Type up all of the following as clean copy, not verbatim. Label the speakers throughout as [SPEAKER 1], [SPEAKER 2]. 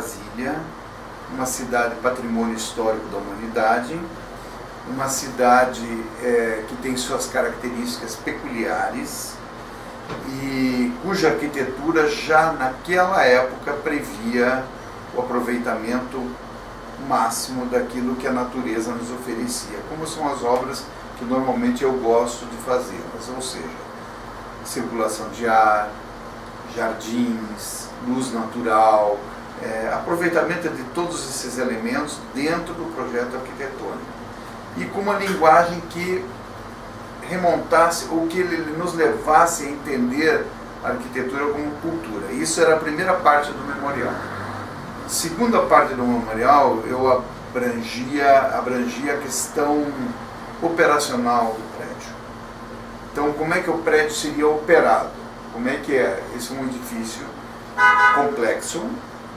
[SPEAKER 1] Brasília, uma cidade patrimônio histórico da humanidade, uma cidade que tem suas características peculiares e cuja arquitetura já naquela época previa o aproveitamento máximo daquilo que a natureza nos oferecia, como são as obras que normalmente eu gosto de fazê-las, ou seja, circulação de ar, jardins, luz natural, aproveitamento de todos esses elementos dentro do projeto arquitetônico e com uma linguagem que remontasse ou que ele nos levasse a entender a arquitetura como cultura. Isso era a primeira parte do memorial. A segunda parte do memorial eu abrangia a questão operacional do prédio. Então, como é que o prédio seria operado? Como é que é? Esse é um edifício complexo,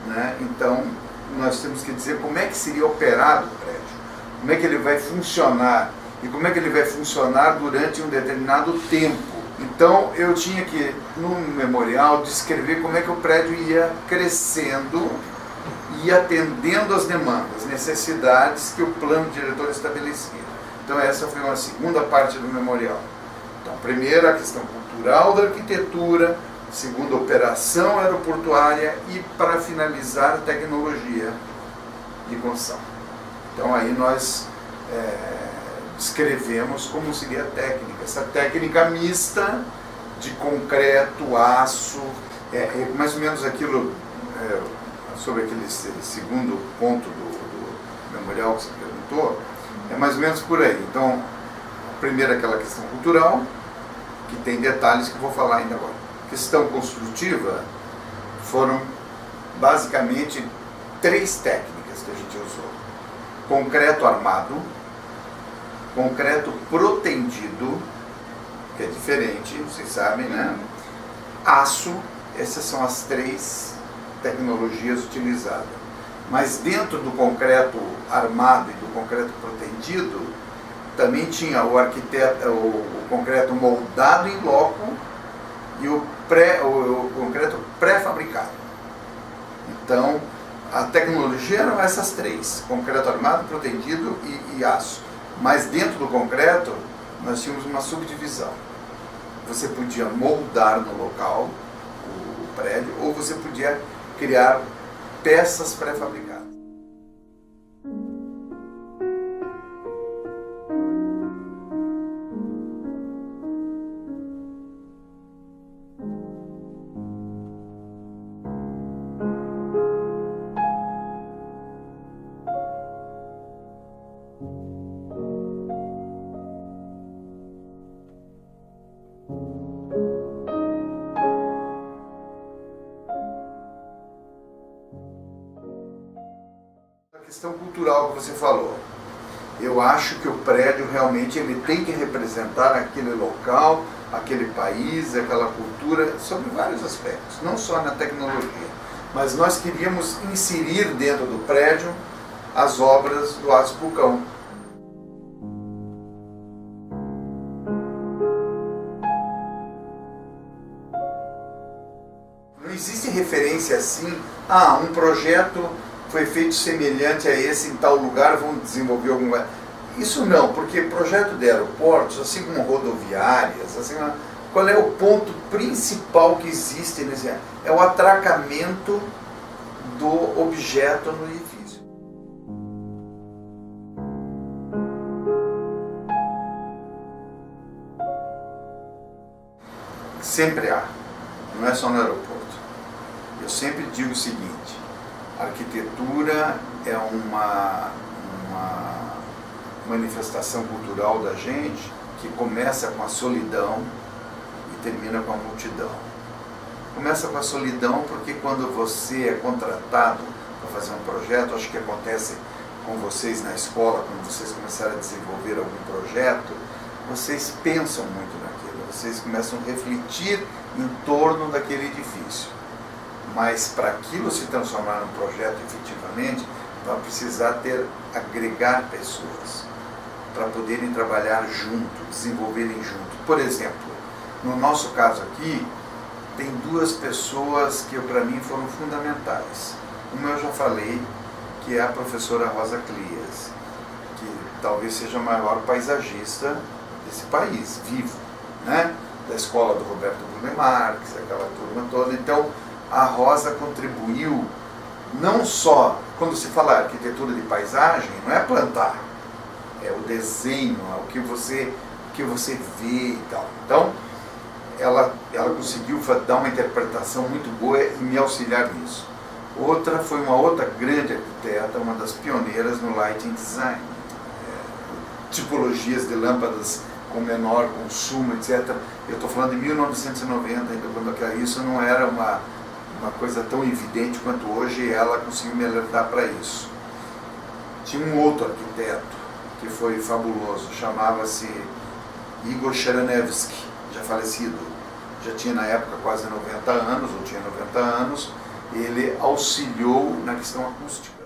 [SPEAKER 1] né? Então, nós temos que dizer como é que seria operado o prédio, como é que ele vai funcionar e como é que ele vai funcionar durante um determinado tempo. Então, eu tinha que, no memorial, descrever como é que o prédio ia crescendo e atendendo às demandas, necessidades que o plano diretor estabelecia. Então, essa foi uma segunda parte do memorial. Então, primeiro, a questão cultural da arquitetura, segundo, a operação aeroportuária e, para finalizar, a tecnologia de construção. Então, aí nós descrevemos como seria a técnica. Essa técnica mista de concreto, aço, mais ou menos aquilo, sobre aquele segundo ponto do memorial que você perguntou, é mais ou menos por aí. Então, primeiro aquela questão cultural, que tem detalhes que eu vou falar ainda agora. Questão construtiva, foram basicamente 3 técnicas que a gente usou. Concreto armado, concreto protendido, que é diferente, vocês sabem, né? Aço, essas são as 3 tecnologias utilizadas. Mas dentro do concreto armado e do concreto protendido, também tinha o concreto moldado em loco e o concreto pré-fabricado. Então, a tecnologia eram essas 3, concreto armado, protendido e aço. Mas dentro do concreto, nós tínhamos uma subdivisão. Você podia moldar no local o prédio, ou você podia criar peças pré-fabricadas. A questão cultural que você falou, eu acho que o prédio realmente ele tem que representar aquele local, aquele país, aquela cultura, sobre vários aspectos, não só na tecnologia, mas nós queríamos inserir dentro do prédio as obras do Aço Vulcão. Não existe referência assim a um projeto foi feito semelhante a esse em tal lugar, vamos desenvolver algum lugar. Isso não, porque projeto de aeroportos, assim como rodoviárias, assim, qual é o ponto principal que existe nesse? É o atracamento do objeto no edifício. Sempre há, não é só no aeroporto. Eu sempre digo o seguinte: a arquitetura é uma manifestação cultural da gente que começa com a solidão e termina com a multidão. Começa com a solidão porque quando você é contratado para fazer um projeto, acho que acontece com vocês na escola, quando vocês começaram a desenvolver algum projeto, vocês pensam muito naquilo, vocês começam a refletir em torno daquele edifício. Mas para aquilo se transformar num projeto efetivamente, vai precisar agregar pessoas para poderem trabalhar junto, desenvolverem junto. Por exemplo, no nosso caso aqui, tem 2 pessoas que para mim foram fundamentais. Uma eu já falei, que é a professora Rosa Clias, que talvez seja a maior paisagista desse país, vivo, né? Da escola do Roberto Burle Marx, aquela turma toda. Então, a Rosa contribuiu, não só, quando se fala arquitetura de paisagem, não é plantar, é o desenho, é o que você vê e tal. Então, ela conseguiu dar uma interpretação muito boa e me auxiliar nisso. Outra foi uma outra grande arquiteta, uma das pioneiras no lighting design, tipologias de lâmpadas com menor consumo, etc. Eu estou falando de 1990, ainda quando isso não era uma coisa tão evidente quanto hoje, e ela conseguiu me alertar para isso. Tinha um outro arquiteto que foi fabuloso, chamava-se Igor Cheranevsky, já falecido, já tinha na época quase 90 anos, ou tinha 90 anos, ele auxiliou na questão acústica.